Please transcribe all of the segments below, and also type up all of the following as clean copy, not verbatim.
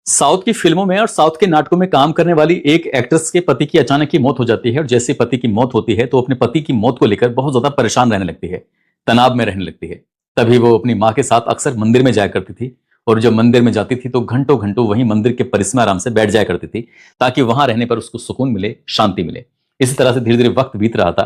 South की फिल्मों में और साउथ के नाटकों में काम करने वाली एक एक्ट्रेस के पति की अचानक ही मौत हो जाती है और जैसे पति की मौत होती है तो अपने पति की मौत को लेकर बहुत ज्यादा परेशान रहने लगती है, तनाव में रहने लगती है। तभी वो अपनी माँ के साथ अक्सर मंदिर में जाया करती थी और जब मंदिर में जाती थी तो घंटों घंटों वहीं मंदिर के परिसर में आराम से बैठ जाया करती थी ताकि वहां रहने पर उसको सुकून मिले, शांति मिले। इसी तरह से धीरे धीरे वक्त बीत रहा था।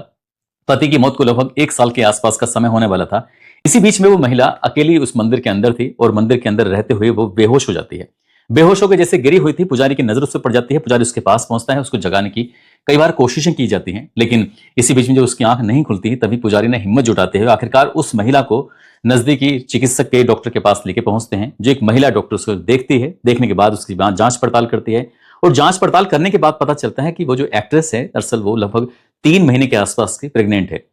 पति की मौत को लगभग एक साल के आसपास का समय होने वाला था। इसी बीच में वो महिला अकेली उस मंदिर के अंदर थी और मंदिर के अंदर रहते हुए वो बेहोश हो जाती है। बेहोश होकर जैसे गिरी हुई थी, पुजारी की नजर उस पर पड़ जाती है। पुजारी उसके पास पहुंचता है, उसको जगाने की कई बार कोशिशें की जाती हैं, लेकिन इसी बीच में जब उसकी आंख नहीं खुलती तभी पुजारी ने हिम्मत जुटाते हुए आखिरकार उस महिला को नजदीकी चिकित्सक के डॉक्टर के पास लेके पहुंचते हैं। जो एक महिला डॉक्टर उसको देखती है, देखने के बाद उसकी जांच पड़ताल करती है और जांच पड़ताल करने के बाद पता चलता है कि वो जो एक्ट्रेस है दरअसल वो लगभग 3 महीने के आसपास की प्रेग्नेंट है।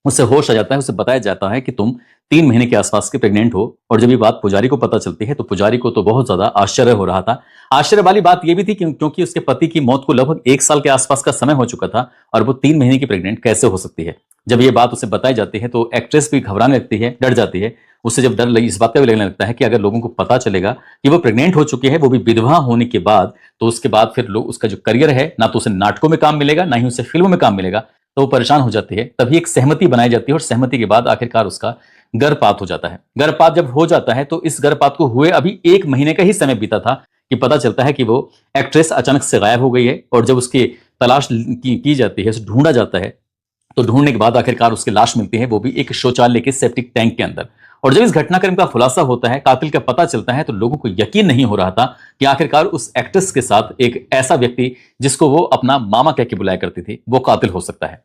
उससे होश आ जाता है, उसे बताया जाता है कि तुम 3 महीने के आसपास के प्रेग्नेंट हो। और जब ये बात पुजारी को पता चलती है तो पुजारी को तो बहुत ज्यादा आश्चर्य हो रहा था। आश्चर्य वाली बात यह भी थी क्योंकि उसके पति की मौत को लगभग एक साल के आसपास का समय हो चुका था और वो 3 महीने की प्रेग्नेंट कैसे हो सकती है। जब ये बात उसे बताई जाती है तो एक्ट्रेस भी घबराने लगती है, डर जाती है। उससे जब डर लगी, इस बात का भी लगने लगता है कि अगर लोगों को पता चलेगा कि वो प्रेग्नेंट हो चुकी है, वो भी विधवा होने के बाद, तो उसके बाद फिर लोग उसका जो करियर है, ना तो उसे नाटकों में काम मिलेगा ना ही उसे फिल्मों में काम मिलेगा। तो वो परेशान हो जाती है। तभी एक सहमति बनाई जाती है और सहमति के बाद आखिरकार उसका गर्भपात हो जाता है। गर्भपात जब हो जाता है तो इस गर्भपात को हुए अभी 1 महीने का ही समय बीता था कि पता चलता है कि वो एक्ट्रेस अचानक से गायब हो गई है। और जब उसकी तलाश की जाती है, उसे ढूंढा जाता है, तो ढूंढने के बाद आखिरकार उसकी लाश मिलती है, वो भी एक शौचालय के सेप्टिक टैंक के अंदर। और जब इस घटनाक्रम का खुलासा होता है, कातिल का पता चलता है, तो लोगों को यकीन नहीं हो रहा था कि आखिरकार उस एक्ट्रेस के साथ एक ऐसा व्यक्ति जिसको वो अपना मामा कह के बुलाया करती थी, वो कातिल हो सकता है।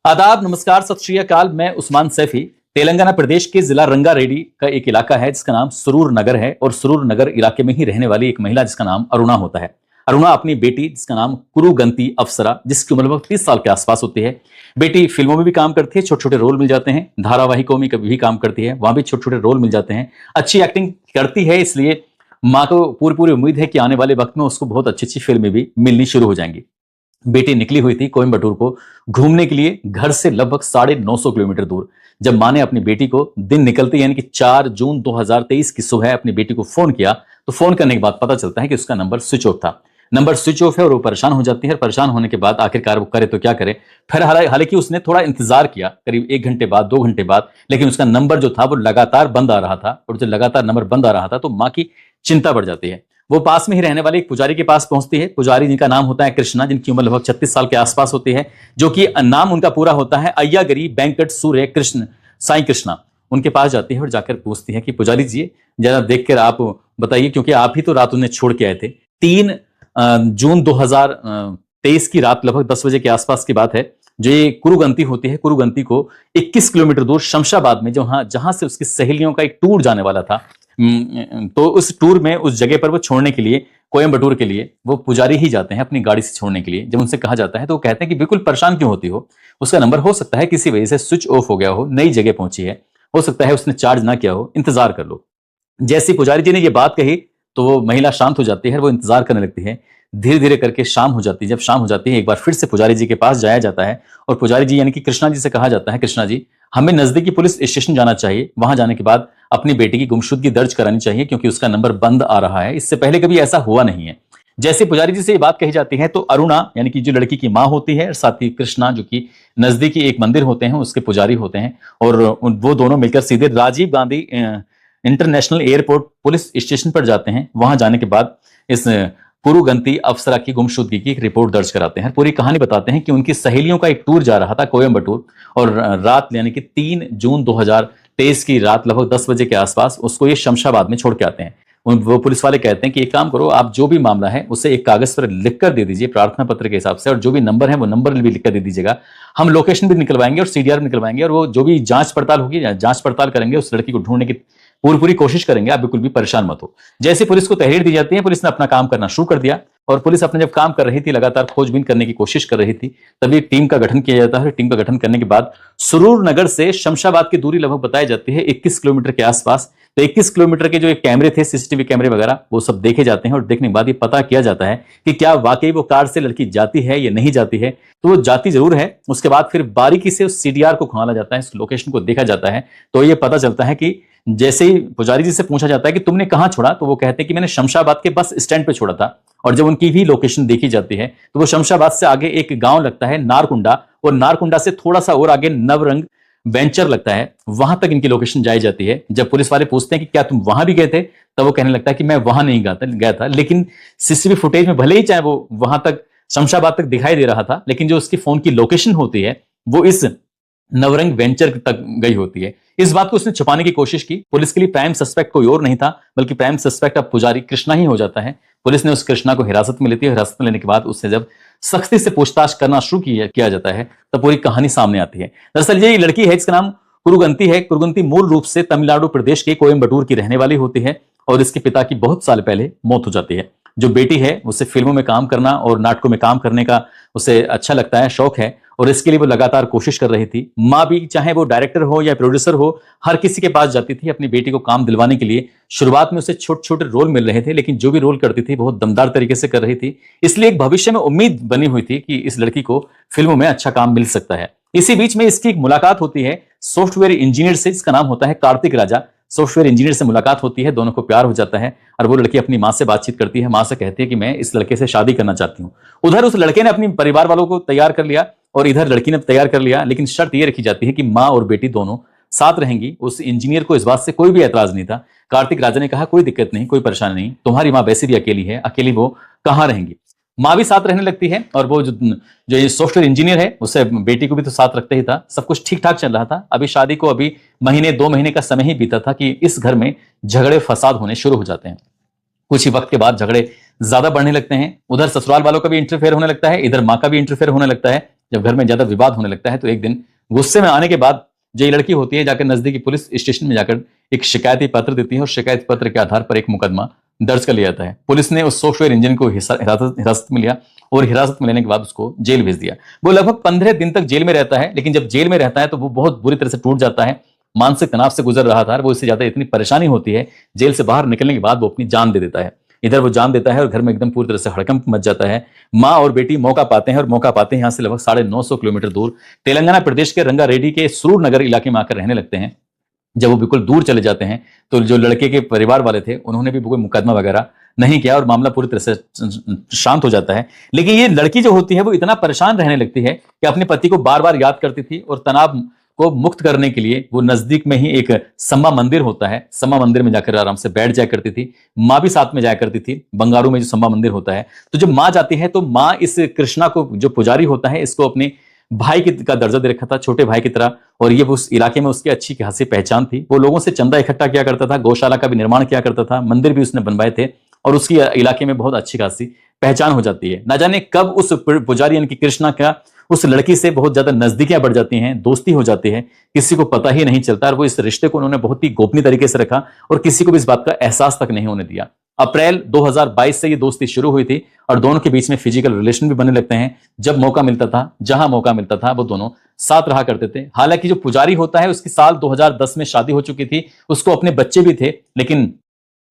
आदाब, नमस्कार, सत श्री अकाल। मैं उस्मान सैफी। तेलंगाना प्रदेश के जिला रंगारेड्डी का एक इलाका है जिसका नाम सुरूर नगर है और सुरूर नगर इलाके में ही रहने वाली एक महिला जिसका नाम अरुणा होता है। अरुणा अपनी बेटी जिसका नाम कुरुगंती अप्सरा, जिसकी उम्र लगभग 30 साल के आसपास होती है। बेटी फिल्मों में भी काम करती है, छोटे छोटे रोल मिल जाते हैं। धारावाहिकों में कभी भी काम करती है, वहां भी छोटे छोटे रोल मिल जाते हैं। अच्छी एक्टिंग करती है, इसलिए माँ को पूरी पूरी उम्मीद है कि आने वाले वक्त में उसको बहुत अच्छी अच्छी फिल्में भी मिलनी शुरू हो जाएंगी। बेटी निकली हुई थी कोयम्बटूर को घूमने के लिए, घर से लगभग 950 किलोमीटर दूर। जब मां ने अपनी बेटी को दिन निकलते यानी कि 4 जून 2023 की सुबह अपनी बेटी को फोन किया तो फोन करने के बाद पता चलता है कि उसका नंबर स्विच ऑफ था। नंबर स्विच ऑफ है और वो परेशान हो जाती है। परेशान होने के बाद आखिरकार वो करे तो क्या करे। फिर हालांकि उसने थोड़ा इंतजार किया, करीब 1 घंटे बाद, 2 घंटे बाद, लेकिन उसका नंबर जो था वो लगातार बंद आ रहा था। और जब लगातार नंबर बंद आ रहा था तो माँ की चिंता बढ़ जाती है। वो पास में ही रहने वाले एक पुजारी के पास पहुंचती है। पुजारी जिनका नाम होता है कृष्णा, जिनकी उम्र लगभग 36 साल के आसपास होती है, जो कि नाम उनका पूरा होता है अय्यागिरी वेंकट सूर्य कृष्ण साई कृष्णा। उनके पास जाती है और जाकर पूछती है कि पुजारी जी, जरा देखकर आप बताइए, क्योंकि आप ही तो रात उन्हें छोड़ के आए थे। 3 जून 2023 की रात लगभग 10 बजे के आसपास की बात है। जो ये कुरुगंती होती है, कुरुगंती को 21 किलोमीटर दूर शमशाबाद में जहां से उसकी सहेलियों का एक टूर जाने वाला था, तो उस टूर में उस जगह पर वो छोड़ने के लिए, कोयम्बटूर के लिए, वो पुजारी ही जाते हैं अपनी गाड़ी से छोड़ने के लिए। जब उनसे कहा जाता है तो वो कहते हैं कि बिल्कुल परेशान क्यों होती हो, उसका नंबर हो सकता है किसी वजह से स्विच ऑफ हो गया हो, नई जगह पहुंची है, हो सकता है उसने चार्ज ना किया हो, इंतजार कर लो। जैसी पुजारी जी ने ये बात कही तो वो महिला शांत हो जाती है, वो इंतजार करने लगती है। धीरे धीरे करके शाम हो जाती है। जब शाम हो जाती है, एक बार फिर से पुजारी जी के पास जाया जाता है और पुजारी जी यानी कि कृष्णा जी से कहा जाता है, कृष्णा जी, हमें नजदीकी पुलिस स्टेशन जाना चाहिए। वहां जाने के बाद अपनी बेटी की गुमशुदगी दर्ज करानी चाहिए क्योंकि उसका नंबर बंद आ रहा है, इससे पहले कभी ऐसा हुआ नहीं है। जैसे पुजारी जी से ये बात कही जाती है तो अरुणा यानी कि जो लड़की की माँ होती है, साथ ही कृष्णा जो कि नजदीकी एक मंदिर होते हैं उसके पुजारी होते हैं, और वो दोनों मिलकर सीधे Rajiv Gandhi international airport police station पर जाते हैं। वहां जाने के बाद इस कुरुगंती अप्सरा की गुमशुदगी की एक रिपोर्ट दर्ज कराते हैं। पूरी कहानी बताते हैं कि उनकी सहेलियों का एक टूर जा रहा था कोयम्बटूर, और रात यानी कि 3 जून 2023 की रात लगभग 10 बजे के आसपास उसको ये शमशाबाद में छोड़ के आते हैं। वो पुलिस वाले कहते हैं कि एक काम करो, आप जो भी मामला है उसे एक कागज पर लिख कर दे दीजिए प्रार्थना पत्र के हिसाब से, और जो भी नंबर है वो नंबर भी लिख कर दे दीजिएगा। हम लोकेशन भी निकलवाएंगे और सीडीआर भी निकलवाएंगे, और वो जो भी जांच पड़ताल होगी, जांच पड़ताल करेंगे, उस लड़की को ढूंढने की पूरी पूरी कोशिश करेंगे। आप बिल्कुल भी परेशान मत हो। जैसे पुलिस को तहरीर दी जाती है, पुलिस ने अपना काम करना शुरू कर दिया। और पुलिस अपने जब काम कर रही थी, लगातार खोजबीन करने की कोशिश कर रही थी, तभी टीम का गठन किया जाता है। टीम का गठन करने के बाद सुरूर नगर से शमशाबाद की दूरी लगभग बताई जाती है 21 किलोमीटर के आसपास। तो 21 किलोमीटर के जो एक कैमरे थे, सीसीटीवी कैमरे वगैरह, वो सब देखे जाते हैं और देखने के बाद ये पता किया जाता है कि क्या वाकई वो कार से लड़की जाती है या नहीं जाती है। तो वो जाती जरूर है। उसके बाद फिर बारीकी से उस सीडीआर को खंगाला जाता है, उस लोकेशन को देखा जाता है, तो ये पता चलता है कि जैसे ही पुजारी जी से पूछा जाता है कि तुमने कहां छोड़ा, तो वो कहते हैं कि मैंने शमशाबाद के बस स्टैंड पे छोड़ा था। और जब उनकी भी लोकेशन देखी जाती है तो वो शमशाबाद से आगे एक गांव लगता है नारकुंडा, और नारकुंडा से थोड़ा सा और आगे नवरंग वेंचर लगता है, वहां तक इनकी लोकेशन जाई जाती है। जब पुलिस वाले पूछते हैं कि क्या तुम वहां भी गए थे, तब वो कहने लगता है कि मैं वहां नहीं गया था, लेकिन सीसीटीवी फुटेज में भले ही चाहे वो वहां तक शमशाबाद तक दिखाई दे रहा था, लेकिन जो उसकी फोन की लोकेशन होती है वो इस नवरंग वेंचर तक गई होती है। इस बात को उसने छुपाने की कोशिश की। पुलिस के लिए प्राइम सस्पेक्ट कोई और नहीं था, बल्कि प्राइम सस्पेक्ट अब पुजारी कृष्णा ही हो जाता है। पुलिस ने उस कृष्णा को हिरासत में लेती है। हिरासत में लेने के बाद उससे जब सख्ती से पूछताछ करना शुरू किया जाता है, तब पूरी कहानी सामने आती है। दरअसल ये लड़की है, इसका नाम कुरुगंती है। कुरुगंती मूल रूप से तमिलनाडु प्रदेश के कोयम्बटूर की रहने वाली होती है, और इसके पिता की बहुत साल पहले मौत हो जाती है। जो बेटी है उसे फिल्मों में काम करना और नाटकों में काम करने का उसे अच्छा लगता है, शौक है, और इसके लिए वो लगातार कोशिश कर रही थी। माँ भी, चाहे वो डायरेक्टर हो या प्रोड्यूसर हो, हर किसी के पास जाती थी अपनी बेटी को काम दिलवाने के लिए। शुरुआत में उसे छोटे छोटे रोल मिल रहे थे, लेकिन जो भी रोल करती थी बहुत दमदार तरीके से कर रही थी। इसलिए एक भविष्य में उम्मीद बनी हुई थी कि इस लड़की को फिल्मों में अच्छा काम मिल सकता है। इसी बीच में इसकी एक मुलाकात होती है सॉफ्टवेयर इंजीनियर से, इसका नाम होता है कार्तिक राजा। सॉफ्टवेयर इंजीनियर से मुलाकात होती है, दोनों को प्यार हो जाता है, और वो लड़की अपनी माँ से बातचीत करती है। माँ से कहती है कि मैं इस लड़के से शादी करना चाहती हूँ। उधर उस लड़के ने अपनी परिवार वालों को तैयार कर लिया और इधर लड़की ने तैयार कर लिया, लेकिन शर्त यह रखी जाती है कि माँ और बेटी दोनों साथ रहेंगी। उस इंजीनियर को इस बात से कोई भी एतराज नहीं था। कार्तिक राजा ने कहा कोई दिक्कत नहीं, कोई परेशानी नहीं, तुम्हारी माँ वैसे भी अकेली है, अकेली वो कहाँ रहेंगी। माँ भी साथ रहने लगती है, और वो जो सॉफ्टवेयर इंजीनियर है उससे बेटी को भी तो साथ रखते ही था। सब कुछ ठीक ठाक चल रहा था। अभी शादी को अभी महीने 2 महीने का समय ही बीता था कि इस घर में झगड़े फसाद होने शुरू हो जाते हैं। कुछ ही वक्त के बाद झगड़े ज्यादा बढ़ने लगते हैं। उधर ससुराल वालों का भी इंटरफेयर होने लगता है, इधर माँ का भी इंटरफेयर होने लगता है। जब घर में ज्यादा विवाद होने लगता है तो एक दिन गुस्से में आने के बाद जो ये लड़की होती है जाकर नजदीकी पुलिस स्टेशन में जाकर एक शिकायती पत्र देती है, और शिकायत पत्र के आधार पर एक मुकदमा दर्ज कर लिया जाता है। पुलिस ने उस सॉफ्टवेयर इंजीनियर को हिरासत में लिया, और हिरासत में लेने के बाद उसको जेल भेज दिया। वो लगभग 15 दिन तक जेल में रहता है, लेकिन जब जेल में रहता है तो वो बहुत बुरी तरह से टूट जाता है। मानसिक तनाव से गुजर रहा था, वो इससे ज्यादा इतनी परेशानी होती है, जेल से बाहर निकलने के बाद वो अपनी जान दे देता है। इधर वो जान देता है और घर में एकदम पूरी तरह से हड़कंप मच जाता है। माँ और बेटी मौका पाते हैं, और मौका पाते हैं यहाँ से लगभग 950 किलोमीटर दूर तेलंगाना प्रदेश के रंगारेड्डी के सुरूर नगर इलाके में आकर रहने लगते हैं। जब वो बिल्कुल दूर चले जाते हैं तो जो लड़के के परिवार वाले थे उन्होंने भी कोई मुकदमा वगैरह नहीं किया, और मामला पूरी तरह से शांत हो जाता है। लेकिन ये लड़की जो होती है वो इतना परेशान रहने लगती है कि अपने पति को बार बार याद करती थी, और तनाव को मुक्त करने के लिए वो नजदीक में ही एक सम्मा मंदिर होता है, सम्मा मंदिर में जाकर आराम से बैठ जाया करती थी। माँ भी साथ में जाया करती थी, बंगारू में जो सम्मा मंदिर होता है। तो जब माँ जाती है तो माँ इस कृष्णा को, जो पुजारी होता है, इसको अपने भाई का दर्जा दे रखा था, छोटे भाई की तरह, और ये उस इलाके में उसकी अच्छी खासी पहचान थी। वो लोगों से चंदा इकट्ठा किया करता था, गौशाला का भी निर्माण किया करता था, मंदिर भी उसने बनवाए थे, और उसकी इलाके में बहुत अच्छी खासी पहचान हो जाती है। ना जाने कब उस पुजारी यानी कि कृष्णा का उस लड़की से बहुत ज्यादा नजदीकियां बढ़ जाती हैं, दोस्ती हो जाती है, किसी को पता ही नहीं चलता। और वो इस रिश्ते को उन्होंने बहुत ही गोपनीय तरीके से रखा, और किसी को भी इस बात का एहसास तक नहीं होने दिया। अप्रैल 2022 से ये दोस्ती शुरू हुई थी, और दोनों के बीच में फिजिकल रिलेशन भी बनने लगते हैं। जब मौका मिलता था, जहां मौका मिलता था, वो दोनों साथ रहा करते थे। हालांकि जो पुजारी होता है उसकी साल 2010 में शादी हो चुकी थी, उसको अपने बच्चे भी थे, लेकिन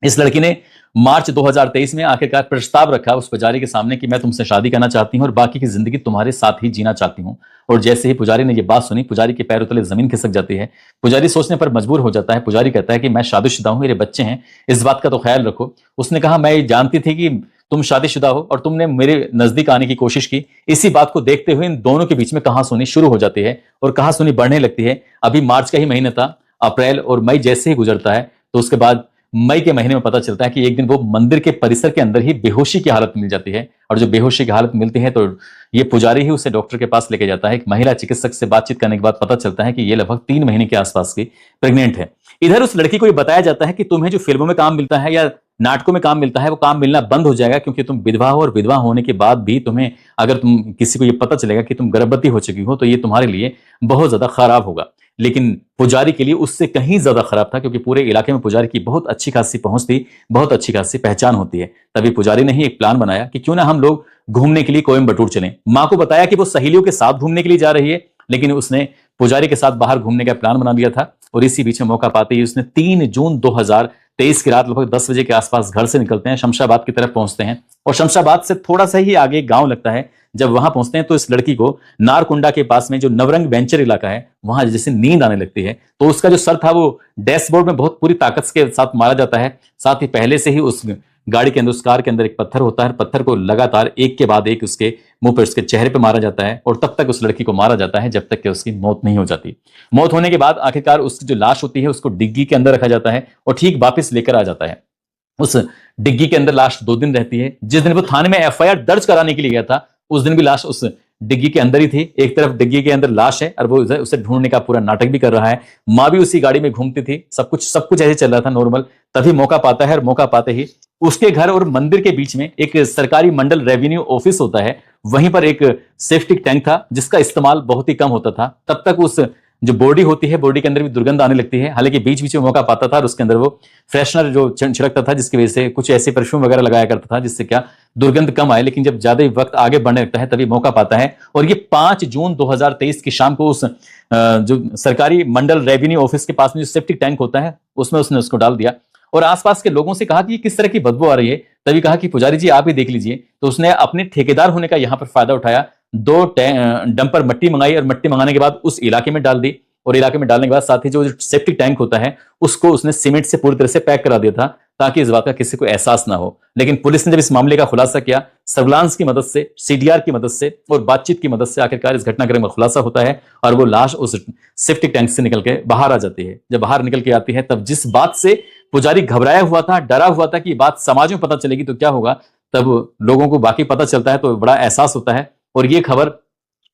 इस लड़की ने मार्च 2023 में आखिरकार प्रस्ताव रखा उस पुजारी के सामने कि मैं तुमसे शादी करना चाहती हूं और बाकी की जिंदगी तुम्हारे साथ ही जीना चाहती हूं। और जैसे ही पुजारी ने यह बात सुनी, पुजारी के पैरों तले जमीन खिसक जाती है। पुजारी सोचने पर मजबूर हो जाता है। पुजारी कहता है कि मैं शादीशुदा हूं, मेरे बच्चे हैं, इस बात का तो ख्याल रखो। उसने कहा मैं जानती थी कि तुम शादीशुदा हो और तुमने मेरे नजदीक आने की कोशिश की। इसी बात को देखते हुए इन दोनों के बीच में कहासुनी शुरू हो जाती है, और कहासुनी बढ़ने लगती है। अभी मार्च का ही महीना था, अप्रैल और मई जैसे ही गुजरता है तो उसके बाद मई के महीने में पता चलता है कि एक दिन वो मंदिर के परिसर के अंदर ही बेहोशी की हालत मिल जाती है। और जो बेहोशी की हालत मिलती है तो ये पुजारी ही उसे डॉक्टर के पास लेके जाता है। एक महिला चिकित्सक से बातचीत करने के बाद पता चलता है कि ये लगभग 3 महीने के आसपास की प्रेग्नेंट है। इधर उस लड़की को ये बताया जाता है कि तुम्हें जो फिल्मों में काम मिलता है या नाटकों में काम मिलता है वो काम मिलना बंद हो जाएगा, क्योंकि तुम विधवा हो, और विधवा होने के बाद भी तुम्हें, अगर तुम किसी को ये पता चलेगा कि तुम गर्भवती हो चुकी हो, तो ये तुम्हारे लिए बहुत ज्यादा खराब होगा। लेकिन पुजारी के लिए उससे कहीं ज्यादा खराब था, क्योंकि पूरे इलाके में पुजारी की बहुत अच्छी खासी पहुंच थी, बहुत अच्छी खासी पहचान होती है। तभी पुजारी ने ही एक प्लान बनाया कि क्यों ना हम लोग घूमने के लिए कोयम्बटूर चलें। माँ को बताया कि वो सहेलियों के साथ घूमने के लिए जा रही है, लेकिन उसने पुजारी के साथ बाहर घूमने का प्लान बना लिया था। और इसी बीच में मौका पाते ही उसने 3 जून 23 की रात लगभग 10 बजे के आसपास घर से निकलते हैं, शमशाबाद की तरफ पहुंचते हैं और शमशाबाद से थोड़ा सा ही आगे गांव लगता है। जब वहां पहुंचते हैं तो इस लड़की को नारकुंडा के पास में जो नवरंग वेंचर इलाका है वहां जैसे नींद आने लगती है, तो उसका जो सर था वो डैशबोर्ड में बहुत पूरी ताकत के साथ मारा जाता है। साथ ही पहले से ही उस गाड़ी के अंदर, उस कार के अंदर एक पत्थर होता है, पत्थर को लगातार एक के बाद एक उसके मुंह पर, उसके चेहरे पर मारा जाता है और तब तक उस लड़की को मारा जाता है जब तक कि उसकी मौत नहीं हो जाती। मौत होने के बाद आखिरकार उसकी जो लाश होती है उसको डिग्गी के अंदर रखा जाता है और ठीक वापस लेकर आ जाता है। उस डिग्गी के अंदर लाश 2 दिन रहती है। जिस दिन वो थाने में एफआईआर दर्ज कराने के लिए गया था उस दिन भी लाश उस डिग्गी के अंदर ही थी। एक तरफ डिग्गी के अंदर लाश है और वो उसे ढूंढने का पूरा नाटक भी कर रहा है। माँ भी उसी गाड़ी में घूमती थी। सब कुछ ऐसे चल रहा था नॉर्मल। तभी मौका पाता है और मौका पाते ही उसके घर और मंदिर के बीच में एक सरकारी मंडल रेवेन्यू ऑफिस होता है, वहीं पर एक सेफ्टिक टैंक था जिसका इस्तेमाल बहुत ही कम होता था। तब तक उस जो बॉडी होती है, बॉडी के अंदर भी दुर्गंध आने लगती है। हालांकि बीच बीच में मौका पाता था और उसके अंदर वो फ्रेशनर जो छिड़कता था, जिसकी वजह से कुछ ऐसे परफ्यूम वगैरह लगाया करता था जिससे क्या दुर्गंध कम आए। लेकिन जब ज्यादा वक्त आगे बढ़ने लगता है तभी मौका पाता है और ये 5 जून 2023 की शाम को उस जो सरकारी मंडल रेवेन्यू ऑफिस के पास में जो सेप्टिक टैंक होता है उसमें उसने उसको डाल दिया और आसपास के लोगों से कहा कि किस तरह की बदबू आ रही है। तभी कहा कि पुजारी जी आप ही देख लीजिए। तो उसने अपने ठेकेदार होने का यहाँ पर फायदा उठाया, 2 डंपर मट्टी मंगाई और मट्टी मंगाने के बाद उस इलाके में डाल दी और इलाके में डालने के बाद साथ ही जो सेप्टिक टैंक होता है उसको उसने सीमेंट से पूरी तरह से पैक करा दिया था ताकि इस बात का किसी को एहसास ना हो। लेकिन पुलिस ने जब इस मामले का खुलासा किया, सर्विलांस की मदद से, सीडीआर की मदद से और बातचीत की मदद से आखिरकार इस घटनाक्रम का खुलासा होता है और वो लाश उस सेप्टिक टैंक से निकल के बाहर आ जाती है। जब बाहर निकल के आती है तब जिस बात से पुजारी घबराया हुआ था, डरा हुआ था कि बात समाज में पता चलेगी तो क्या होगा, तब लोगों को बाकी पता चलता है तो बड़ा एहसास होता है और ये खबर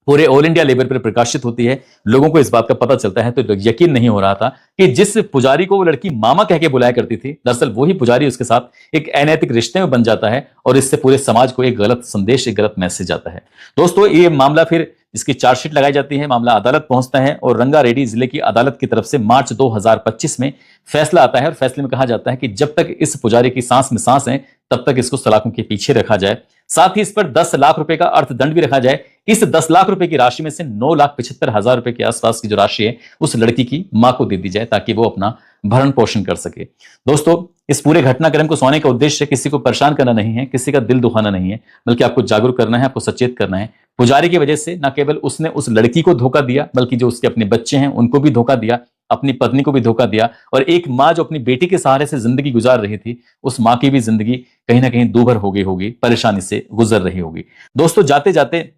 पूरे ऑल इंडिया लेवल पर प्रकाशित होती है। लोगों को इस बात का पता चलता है तो यकीन नहीं हो रहा था कि जिस पुजारी को वो लड़की मामा कह के बुलाया करती थी, दरअसल वही पुजारी उसके साथ एक अनैतिक रिश्ते में बन जाता है और इससे पूरे समाज को एक गलत संदेश, एक गलत मैसेज आता है। दोस्तों ये मामला फिर इसकी चार्जशीट लगाई जाती है, मामला अदालत पहुंचता है और रंगारेड्डी जिले की अदालत की तरफ से मार्च 2025 में फैसला आता है और फैसले में कहा जाता है कि जब तक इस पुजारी की सांस में सांस है तब तक इसको सलाखों के पीछे रखा जाए। साथ ही इस पर 10 लाख रुपए का अर्थदंड भी रखा जाए। इस 10 लाख रुपए की राशि में से 9,75,000 रुपए के आसपास की जो राशि है उस लड़की की मां को दे दी जाए ताकि वो अपना भरण पोषण कर सके। दोस्तों इस पूरे घटनाक्रम को सुनाने का उद्देश्य किसी को परेशान करना नहीं है, किसी का दिल दुखाना नहीं है, बल्कि आपको जागरूक करना है, आपको सचेत करना है। पुजारी की वजह से न केवल उसने उस लड़की को धोखा दिया बल्कि जो उसके अपने बच्चे हैं उनको भी धोखा दिया, अपनी पत्नी को भी धोखा दिया और एक माँ जो अपनी बेटी के सहारे से जिंदगी गुजार रही थी उस माँ की भी जिंदगी कहीं ना कहीं दूभर हो गई होगी, परेशानी से गुजर रही होगी। दोस्तों जाते जाते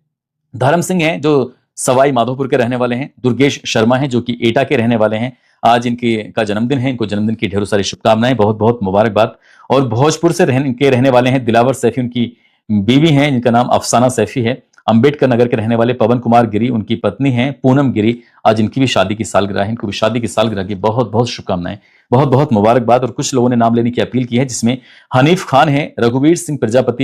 धर्म सिंह हैं जो सवाई माधोपुर के रहने वाले हैं, दुर्गेश शर्मा हैं जो कि एटा के रहने वाले हैं, आज इनके का जन्मदिन है, इनको जन्मदिन की ढेरों सारी शुभकामनाएं, बहुत बहुत मुबारकबाद। और भोजपुर से रहने वाले हैं दिलावर सैफी, उनकी बीवी हैं जिनका नाम अफसाना सैफी है। अंबेडकर नगर के रहने वाले पवन कुमार गिरी, उनकी पत्नी हैं पूनम गिरी, आज इनकी भी शादी की सालगिरह है, इनको भी शादी की सालगिरह की बहुत बहुत शुभकामनाएं, बहुत बहुत मुबारकबाद। और कुछ लोगों ने नाम लेने की अपील की है जिसमें हनीफ खान है, रघुवीर सिंह प्रजापति